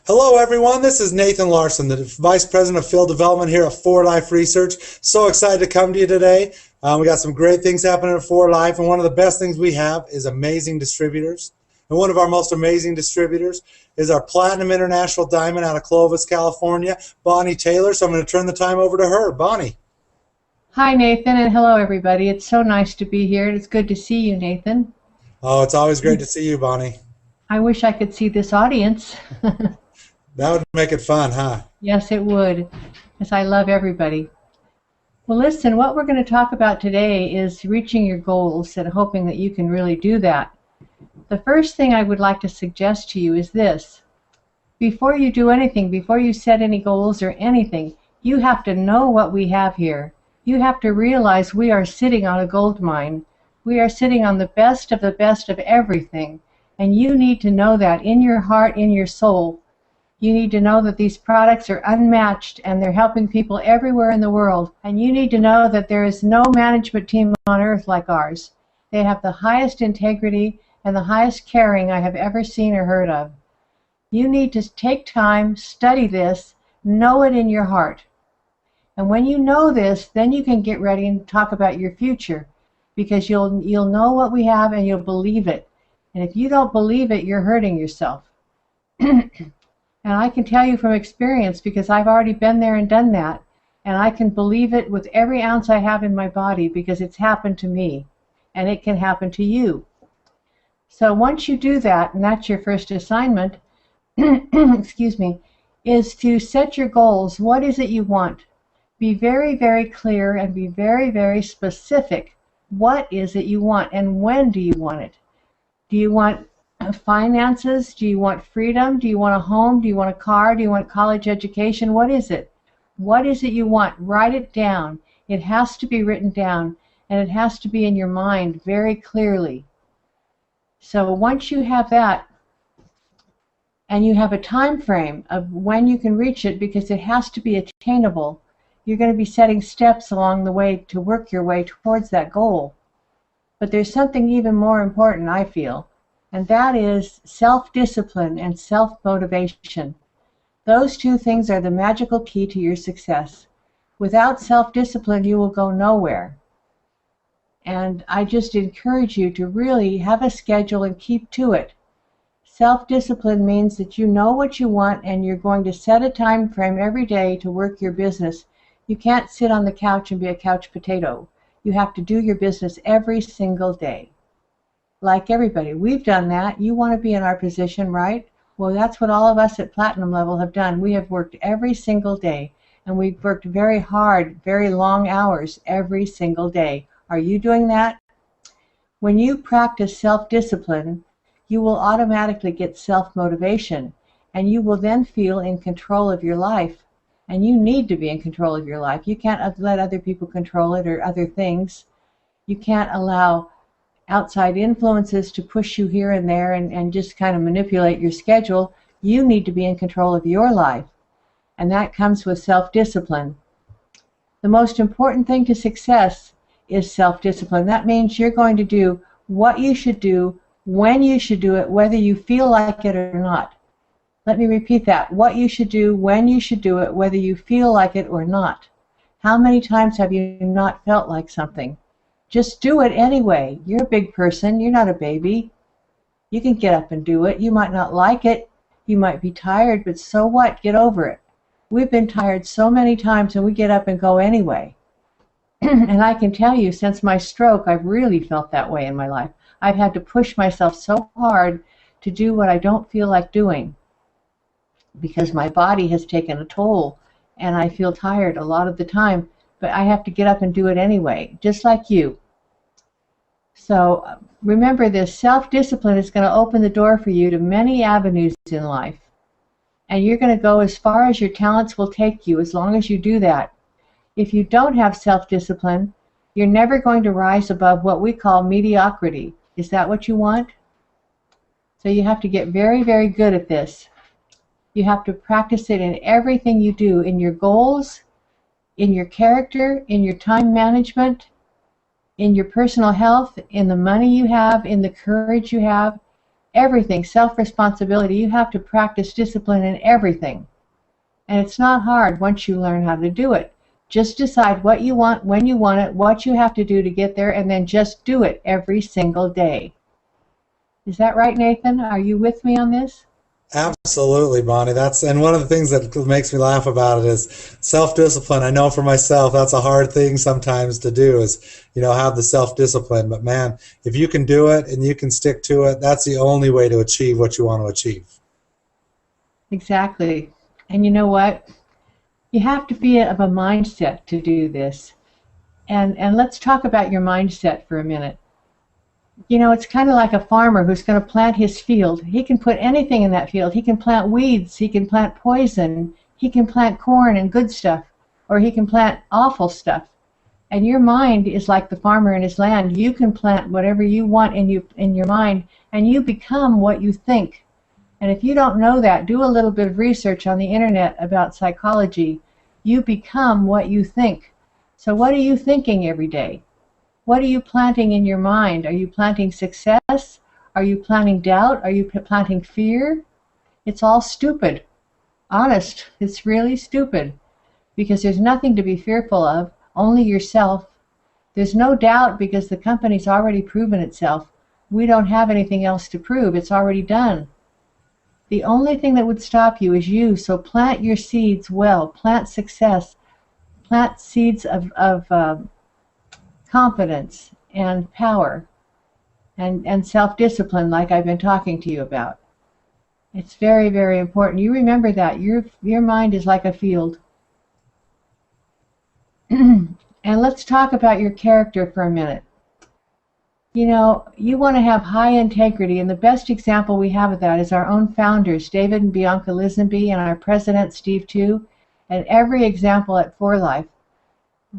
Hello, everyone. This is Nathan Larson, the Vice President of Field Development here at 4Life Research. So excited to come to you today. We got some great things happening at 4Life, and one of the best things we have is amazing distributors. And one of our most amazing distributors is our Platinum International Diamond out of Clovis, California, Bонni Teylor. So I'm going to turn the time over to her. Bonni. Hi, Nathan, and hello, everybody. It's so nice to be here. It's good to see you, Nathan. Oh, it's always great to see you, Bonni. I wish I could see this audience. That would make it fun, huh? Yes, it would, because I love everybody. Well, listen, what we're going to talk about today is reaching your goals and hoping that you can really do that. The first thing I would like to suggest to you is this. Before you do anything, before you set any goals or anything, you have to know what we have here. You have to realize we are sitting on a gold mine. We are sitting on the best of everything. And you need to know that in your heart, in your soul. You need to know that these products are unmatched and they're helping people everywhere in the world. And you need to know that there is no management team on earth like ours. They have the highest integrity and the highest caring I have ever seen or heard of. You need to take time, study this, know it in your heart. And when you know this, then you can get ready and talk about your future, because you'll know what we have and you'll believe it. And if you don't believe it, you're hurting yourself. And I can tell you from experience, because I've already been there and done that, and I can believe it with every ounce I have in my body, because it's happened to me, and it can happen to you. So once you do that, and that's your first assignment, excuse me, is to set your goals. What is it you want? Be very, very clear and be very, very specific. What is it you want, and when do you want it? Do you want finances? Do you want freedom? Do you want a home? Do you want a car? Do you want college education? What is it? What is it you want? Write it down. It has to be written down, and it has to be in your mind very clearly. So once you have that, and you have a time frame of when you can reach it, because it has to be attainable, you're going to be setting steps along the way to work your way towards that goal. But there's something even more important, I feel, and that is self-discipline and self-motivation. Those two things are the magical key to your success. Without self-discipline, you will go nowhere. And I just encourage you to really have a schedule and keep to it. Self-discipline means that you know what you want and you're going to set a time frame every day to work your business. You can't sit on the couch and be a couch potato. You have to do your business every single day. Like everybody, we've done that. You want to be in our position, right? Well, that's what all of us at Platinum level have done. We have worked every single day, and we've worked very hard, very long hours every single day. Are you doing that? When you practice self-discipline, you will automatically get self-motivation, and you will then feel in control of your life. And you need to be in control of your life. You can't let other people control it or other things. You can't allow outside influences to push you here and there and just kind of manipulate your schedule. You need to be in control of your life. And that comes with self-discipline. The most important thing to success is self-discipline. That means you're going to do what you should do, when you should do it, whether you feel like it or not. Let me repeat that. What you should do, when you should do it, whether you feel like it or not. How many times have you not felt like something? Just do it anyway. You're a big person. You're not a baby. You can get up and do it. You might not like it. You might be tired, but so what? Get over it. We've been tired so many times, and we get up and go anyway. And I can tell you, since my stroke, I've really felt that way in my life. I've had to push myself so hard to do what I don't feel like doing, because my body has taken a toll, and I feel tired a lot of the time, but I have to get up and do it anyway, just like you. So remember this, self-discipline is going to open the door for you to many avenues in life, and you're going to go as far as your talents will take you as long as you do that. If you don't have self-discipline, you're never going to rise above what we call mediocrity. Is that what you want? So you have to get very, very good at this. You have to practice it in everything you do, in your goals, in your character, in your time management, in your personal health, in the money you have, in the courage you have. everything, self-responsibility. You have to practice discipline in everything. And it's not hard once you learn how to do it. Just decide what you want, when you want it, what you have to do to get there, and then just do it every single day. Is that right, Nathan? Are you with me on this? Absolutely, Bonnie. And one of the things that makes me laugh about it is self-discipline. I know for myself that's a hard thing sometimes to do, is have the self-discipline. But man, if you can do it and you can stick to it, that's the only way to achieve what you want to achieve. Exactly. And you know what? You have to be of a mindset to do this. And let's talk about your mindset for a minute. It's kind of like a farmer who's going to plant his field. He can put anything in that field. He can plant weeds. He can plant poison. He can plant corn and good stuff. Or he can plant awful stuff. And your mind is like the farmer in his land. You can plant whatever you want in your mind, and you become what you think. And if you don't know that, do a little bit of research on the internet about psychology. You become what you think. So what are you thinking every day? What are you planting in your mind? Are you planting success? Are you planting doubt? Are you planting fear? It's all stupid. Honest, it's really stupid. Because there's nothing to be fearful of, only yourself. There's no doubt because the company's already proven itself. We don't have anything else to prove. It's already done. The only thing that would stop you is you. So plant your seeds well. Plant success. Plant seeds of confidence and power and self-discipline, like I've been talking to you about. It's very, very important. You remember that. Your mind is like a field. And let's talk about your character for a minute. You want to have high integrity, and the best example we have of that is our own founders, David and Bianca Lisenby, and our president, Steve too, and every example at 4Life.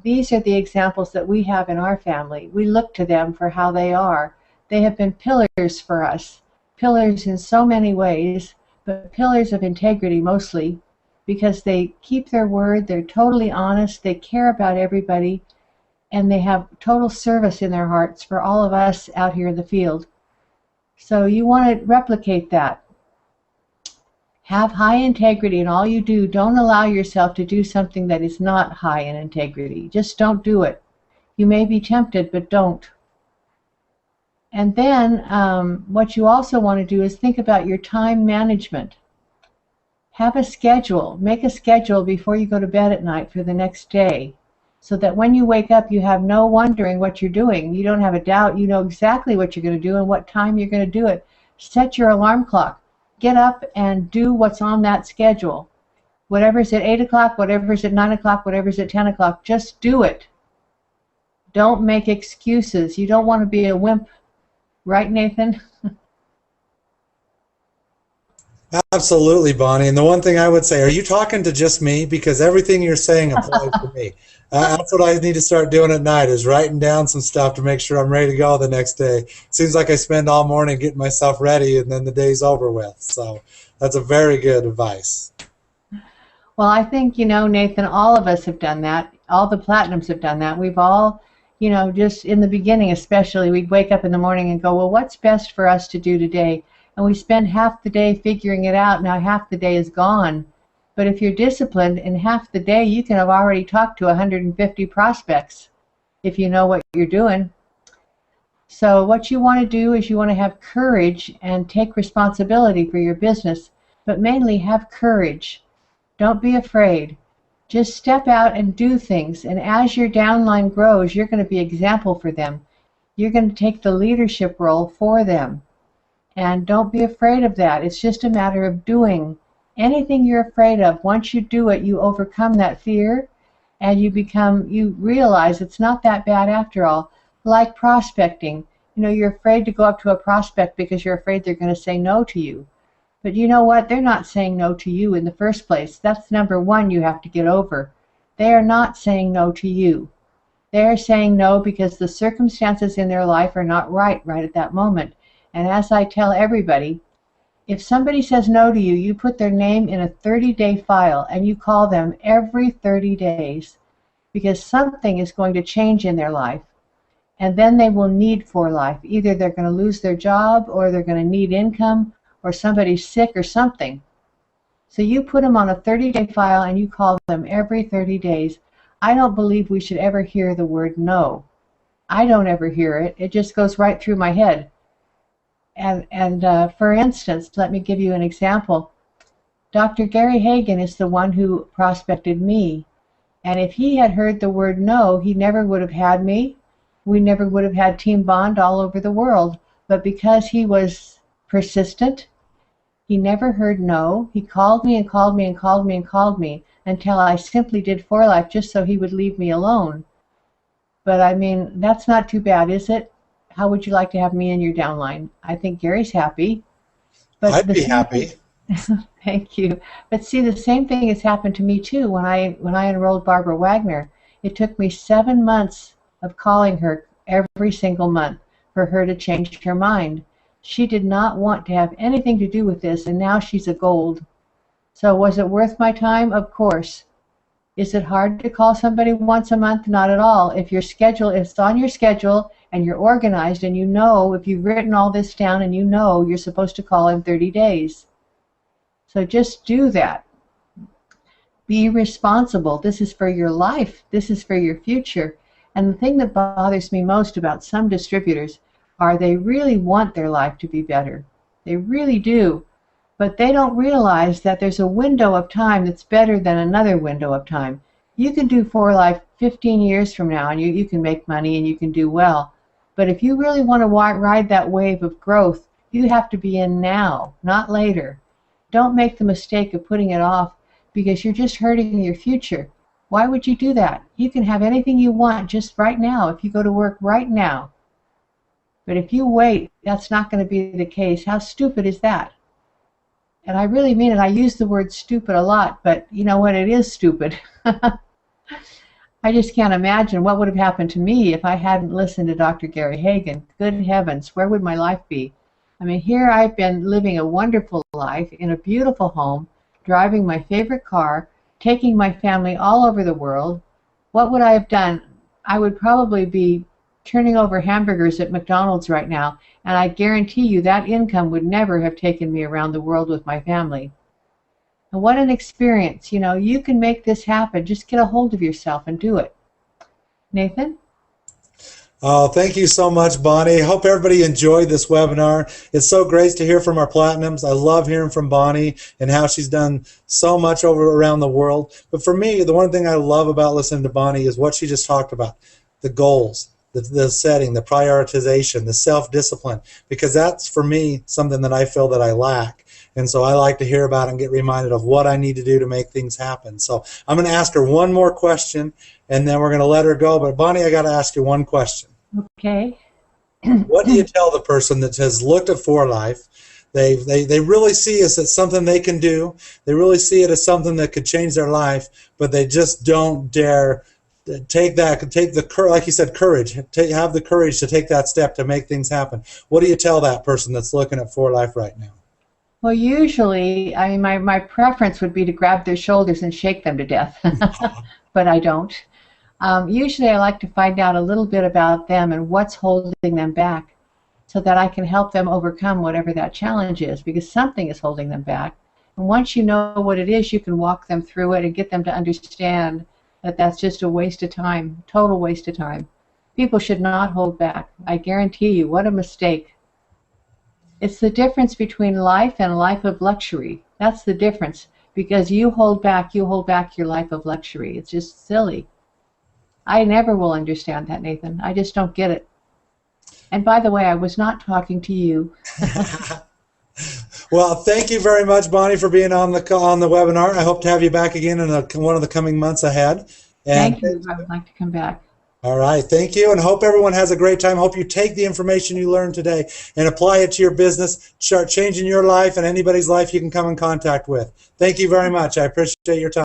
These are the examples that we have in our family. We look to them for how they are. They have been pillars for us, pillars in so many ways, but pillars of integrity mostly, because they keep their word, they're totally honest, they care about everybody, and they have total service in their hearts for all of us out here in the field. So you want to replicate that. Have high integrity in all you do. Don't allow yourself to do something that is not high in integrity. Just don't do it. You may be tempted, but don't. And then what you also want to do is think about your time management. Have a schedule. Make a schedule before you go to bed at night for the next day, so that when you wake up, you have no wondering what you're doing. You don't have a doubt. You know exactly what you're going to do and what time you're going to do it. Set your alarm clock. Get up and do what's on that schedule. Whatever's at 8 o'clock, whatever's at 9 o'clock, whatever's at 10 o'clock, just do it. Don't make excuses. You don't want to be a wimp. Right, Nathan? Absolutely, Bonnie. And the one thing I would say, are you talking to just me? Because everything you're saying applies to me. That's what I need to start doing at night, is writing down some stuff to make sure I'm ready to go the next day. Seems like I spend all morning getting myself ready, and then the day's over with. So that's a very good advice. Well, I think, Nathan, all of us have done that. All the Platinums have done that. We've all, just in the beginning especially, we'd wake up in the morning and go, well, what's best for us to do today? And we spend half the day figuring it out. Now half the day is gone. But if you're disciplined, in half the day you can have already talked to 150 prospects if you know what you're doing. So what you want to do is you want to have courage and take responsibility for your business, but mainly have courage. Don't be afraid. Just step out and do things. And as your downline grows, you're going to be an example for them. You're going to take the leadership role for them. And don't be afraid of that. It's just a matter of doing. Anything you're afraid of, once you do it, you overcome that fear, and you realize it's not that bad after all. Like prospecting. You're afraid to go up to a prospect because you're afraid they're going to say no to you. But you know what? They're not saying no to you in the first place. That's number one you have to get over. They are not saying no to you. They are saying no because the circumstances in their life are not right at that moment. And as I tell everybody, if somebody says no to you, you put their name in a 30-day file and you call them every 30 days, because something is going to change in their life. and then they will need for life. Either they're going to lose their job, or they're going to need income, or somebody's sick or something. So you put them on a 30-day file and you call them every 30 days. I don't believe we should ever hear the word no. I don't ever hear it. It just goes right through my head. And for instance, let me give you an example. Dr. Gary Hagen is the one who prospected me. And if he had heard the word no, he never would have had me. We never would have had Team Bond all over the world. But because he was persistent, he never heard no. He called me and called me and called me and called me until I simply did for life just so he would leave me alone. But I mean, that's not too bad, is it? How would you like to have me in your downline? I think Gary's happy. But I'd be happy. Thank you. But see, the same thing has happened to me too. When I enrolled Barbara Wagner, it took me 7 months of calling her every single month for her to change her mind. She did not want to have anything to do with this, and now she's a gold. So was it worth my time? Of course. Is it hard to call somebody once a month? Not at all. If it's on your schedule and you're organized and you know, if you've written all this down and you know you're supposed to call in 30 days. So just do that. Be responsible. This is for your life. This is for your future. And the thing that bothers me most about some distributors are they really want their life to be better. They really do. But they don't realize that there's a window of time that's better than another window of time. You can do for life 15 years from now, and you can make money and you can do well. But if you really want to ride that wave of growth, you have to be in now, not later. Don't make the mistake of putting it off because you're just hurting your future. Why would you do that? You can have anything you want just right now if you go to work right now. But if you wait, that's not going to be the case. How stupid is that? And I really mean it. I use the word stupid a lot, but you know what? It is stupid. I just can't imagine what would have happened to me if I hadn't listened to Dr. Gary Hagen. Good heavens, where would my life be? I mean, here I've been living a wonderful life in a beautiful home, driving my favorite car, taking my family all over the world. What would I have done? I would probably be turning over hamburgers at McDonald's right now, and I guarantee you that income would never have taken me around the world with my family. And what an experience. You know, you can make this happen. Just get a hold of yourself and do it. Nathan? Oh, thank you so much, Bonnie. Hope everybody enjoyed this webinar. It's so great to hear from our Platinums. I love hearing from Bonnie and how she's done so much around the world. But for me, the one thing I love about listening to Bonnie is what she just talked about, the goals. The setting, the prioritization, the self-discipline, because that's, for me, something that I feel that I lack. And so I like to hear about it and get reminded of what I need to do to make things happen. So I'm going to ask her one more question, and then we're going to let her go. But, Bonnie, I got to ask you one question. Okay. What do you tell the person that has looked at For Life? They really see us as something they can do. They really see it as something that could change their life, but they just don't dare take the like you said, courage. Have the courage to take that step to make things happen. What do you tell that person that's looking at For Life right now? Well, usually, I mean, my preference would be to grab their shoulders and shake them to death, but I don't. Usually, I like to find out a little bit about them and what's holding them back, so that I can help them overcome whatever that challenge is, because something is holding them back. And once you know what it is, you can walk them through it and get them to understand that that's just a waste of time, total waste of time. People should not hold back. I guarantee you, what a mistake. It's the difference between life and a life of luxury. That's the difference, because you hold back your life of luxury. It's just silly. I never will understand that, Nathan. I just don't get it. And by the way, I was not talking to you. Well, thank you very much, Bonnie, for being on the webinar. I hope to have you back again in one of the coming months ahead. And thank you. I would like to come back. All right. Thank you, and hope everyone has a great time. Hope you take the information you learned today and apply it to your business, start changing your life and anybody's life you can come in contact with. Thank you very much. I appreciate your time.